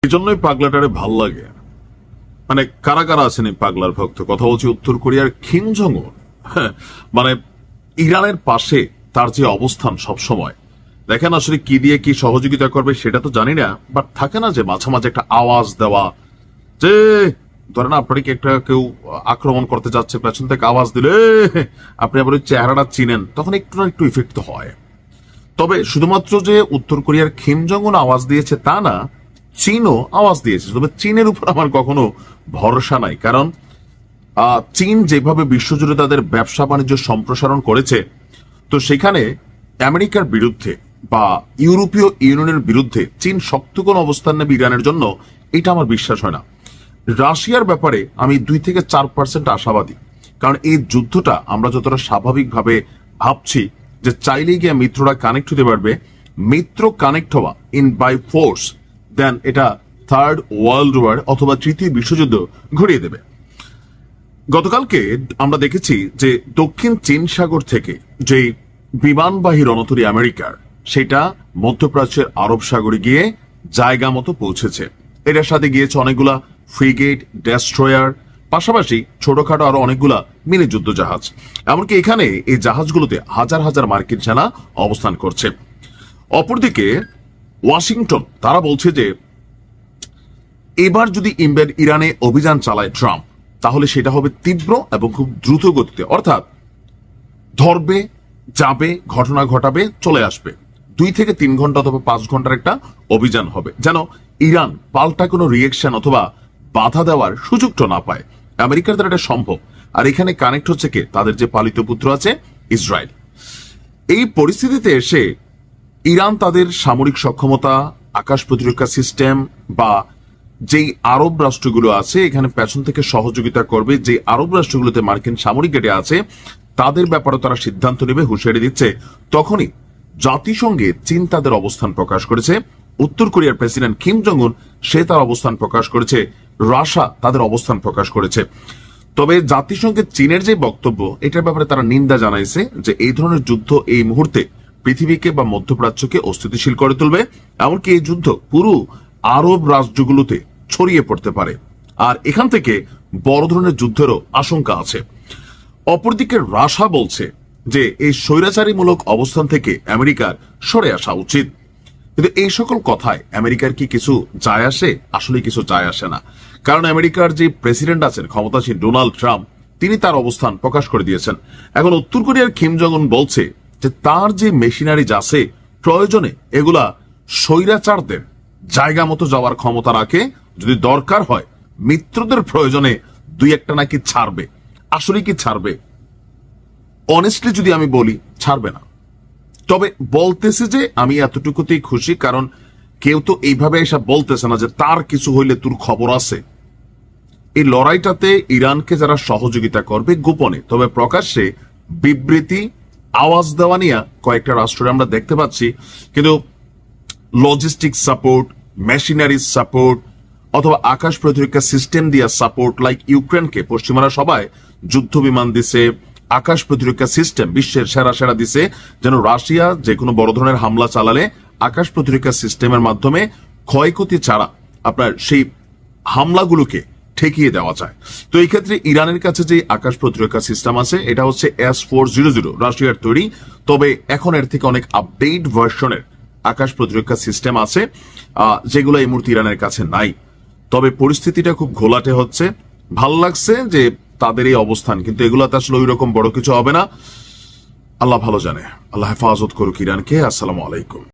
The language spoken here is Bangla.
এই জন্যই পাগলাটারে ভাল লাগে। মানে কারা কারা আছেন এই পাগলার ভক্ত? কথা বলছি উত্তর কোরিয়ার কিম জং উন। মানে ইরানের পাশে তার যে অবস্থান সব সময়, দেখেন আসলে কি দিয়ে কি সহযোগিতা করবে সেটা তো জানি না, বাট থাকে না যে মাঝে মাঝে একটা আওয়াজ দেওয়া, যে ধরেন আপনাকে একটা কেউ আক্রমণ করতে যাচ্ছে, পেছন থেকে আওয়াজ দিলে আপনি আবার ওই চেহারাটা চিনেন, তখন একটু না একটু ইফেক্ট তো হয়। তবে শুধুমাত্র যে উত্তর কোরিয়ার কিম জং উন আওয়াজ দিয়েছে তা না, চীনও আওয়াজ দিয়েছে। তবে চীনের উপর আমার কখনো ভরসা নাই, কারণ চীন যেভাবে বিশ্বজুড়ে তাদের ব্যবসা বাণিজ্য সম্প্রসারণ করেছে, তো সেখানে আমেরিকার বিরুদ্ধে বা ইউরোপীয় ইউনিয়নের বিরুদ্ধে চীন শক্ত কোন অবস্থান নেবে ইরানের জন্য, এটা আমার বিশ্বাস হয় না। রাশিয়ার ব্যাপারে আমি 2 থেকে 4% আশাবাদী, কারণ এই যুদ্ধটা আমরা যতটা স্বাভাবিকভাবে ভাবছি যে চাইলেই গিয়ে মিত্ররা কানেক্ট হতে পারবে, মিত্র কানেক্ট হওয়া ইন বাই ফোর্স, দেন এটা থার্ড ওয়ার্ল্ড ওয়ার অথবা তৃতীয় বিশ্বযুদ্ধ ঘটিয়ে দেবে। গতকালকে আমরা দেখেছি যে দক্ষিণ চীন সাগর থেকে যে বিমানবাহী রণতরী আমেরিকার, সেটা মধ্যপ্রাচ্যের আরব সাগরে গিয়ে জায়গা মতো পৌঁছেছে। এটার সাথে গিয়েছে অনেকগুলা ফ্রিগেট, ডেস্ট্রয়ার, পাশাপাশি ছোটখাটো আরো অনেকগুলা মিনি যুদ্ধ জাহাজ। এমনকি এখানে এই জাহাজগুলোতে হাজার হাজার মার্কিন সেনা অবস্থান করছে। অপরদিকে ওয়াশিংটন তারা বলছে যে এবার যদি ইরানে অভিযান চালায় ট্রাম্প, তাহলে সেটা হবে তীব্র এবং খুব দ্রুত গতিতে, অর্থাৎ ধরবে, যাবে, ঘটনা ঘটাবে, চলে আসবে। 2 থেকে 3 ঘন্টা অথবা 5 ঘন্টার একটা অভিযান হবে, যেন ইরান পাল্টা কোনো রিয়েকশন অথবা বাধা দেওয়ার সুযোগটা না পায়। আমেরিকার দ্বারা এটা সম্ভব। আর এখানে কানেক্ট হচ্ছে কে? তাদের যে পালিত পুত্র আছে ইসরায়েল। এই পরিস্থিতিতে এসে ইরান তাদের সামরিক সক্ষমতা, আকাশ প্রতিরক্ষা সিস্টেম বা যেই আরব রাষ্ট্রগুলো আছে এখানে পেছন থেকে সহযোগিতা করবে, যে আরব রাষ্ট্রগুলোতে মার্কিন সামরিক ঘাঁটি আছে তাদের ব্যাপারে তারা সিদ্ধান্ত নেবে, হুঁশিয়ারি দিচ্ছে। তখনই জাতিসংঘে চীন তাদের অবস্থান প্রকাশ করেছে, উত্তর কোরিয়ার প্রেসিডেন্ট কিম জং উন সে তার অবস্থান প্রকাশ করেছে, রাশিয়া তাদের অবস্থান প্রকাশ করেছে। তবে জাতিসংঘের চীনের যে বক্তব্য, এটার ব্যাপারে তারা নিন্দা জানাইছে যে এই ধরনের যুদ্ধ এই মুহূর্তে পৃথিবীকে বা মধ্যপ্রাচ্যকে অস্থিতিশীল করে তুলবে, এমনকি এই যুদ্ধ পুরো আরব রাষ্ট্রগুলোতে ছড়িয়ে পড়তে পারে, আর এখান থেকে বড় ধরনের যুদ্ধেরও আশঙ্কা আছে। অপরদিকে রাশিয়া বলছে যে এই স্বৈরাচারীমূলক অবস্থান থেকে আমেরিকার সরে আসা উচিত। কিন্তু এই সকল কথায় আমেরিকার কি কিছু যায় আসে? আসলে কিছু যায় আসে না, কারণ আমেরিকার যে প্রেসিডেন্ট আছেন ক্ষমতাসীন ডোনাল্ড ট্রাম্প, তিনি তার অবস্থান প্রকাশ করে দিয়েছেন। এখন উত্তর কোরিয়ার কিম জং উন বলছে যে তার যে মেশিনারিজ আছে প্রয়োজনে এগুলা স্বৈরাচারদের জায়গা মতো যাওয়ার ক্ষমতা রাখে, যদি দরকার হয় মিত্রদের প্রয়োজনে 2-1টা নাকি ছাড়বে। আসলে কি ছাড়বে? অনেস্টলি যদি আমি বলি, ছাড়বে না। তবে বলতেছে যে আমি এতটুকুতেই খুশি, কারণ কেউ তো এইভাবে এসব বলতেছে না যে তার কিছু হইলে তোর খবর আছে। এই লড়াইটাতে ইরানকে যারা সহযোগিতা করবে গোপনে তবে প্রকাশ্যে বিবৃতি, আওয়াজ দেওয়া নিয়ে কয়েকটা রাষ্ট্রে আমরা দেখতে পাচ্ছি, কিন্তু লজিস্টিক সাপোর্ট, মেশিনারি সাপোর্ট অথবা আকাশ প্রতিরক্ষা সিস্টেম দিয়া সাপোর্ট, লাইক ইউক্রেনকে পশ্চিমারা সবাই যুদ্ধ বিমান দিছে, আকাশ প্রতিরক্ষা সিস্টেম বিশ্বের সেরা সেরা দিছে, যেন রাশিয়া যে কোনো বড় ধরনের হামলা চালালে আকাশ প্রতিরক্ষা সিস্টেমের মাধ্যমে ক্ষয়ক্ষতি ছাড়া আপনার সেই হামলাগুলোকে ঠেকিয়ে দেওয়া যায়। তো এই ক্ষেত্রে ইরানের কাছে যে আকাশ প্রতিরক্ষা সিস্টেম আছে এটা হচ্ছে S-400 রাশিয়ার তৈরি, তবে এখন এর থেকে অনেক আপডেট ভার্সনের আকাশ প্রতিরক্ষা সিস্টেম আছে যেগুলো এই মুহূর্তে ইরানের কাছে নাই। তবে পরিস্থিতিটা খুব ঘোলাটে হচ্ছে। ভাল লাগছে যে তাদের এই অবস্থান, কিন্তু এগুলাতে আসলে ওই রকম বড় কিছু হবে না। আল্লাহ ভালো জানে। আল্লাহ হেফাজত করুক ইরানকে। আসসালামু আলাইকুম।